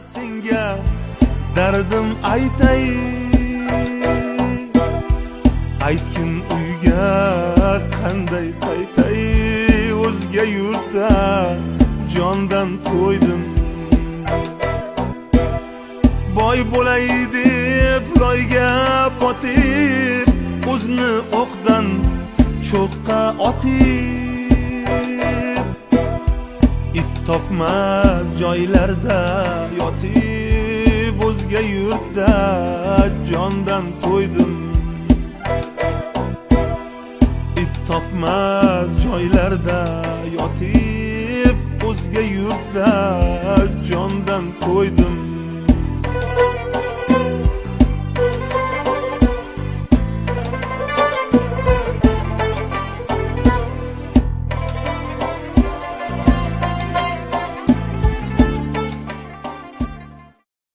senga dardim aytay, aytgin uyga qanday qaytay, o'zga yurtda jondan to'ydim. Boy bo'lay deb loyga botib, o'zni o'qdan cho'qqa otib, it topmas joylarda yotib, o'zga yurtda jondan to'ydim. It topmas joylarda yotib, o'zga yurtda jondan to'ydim.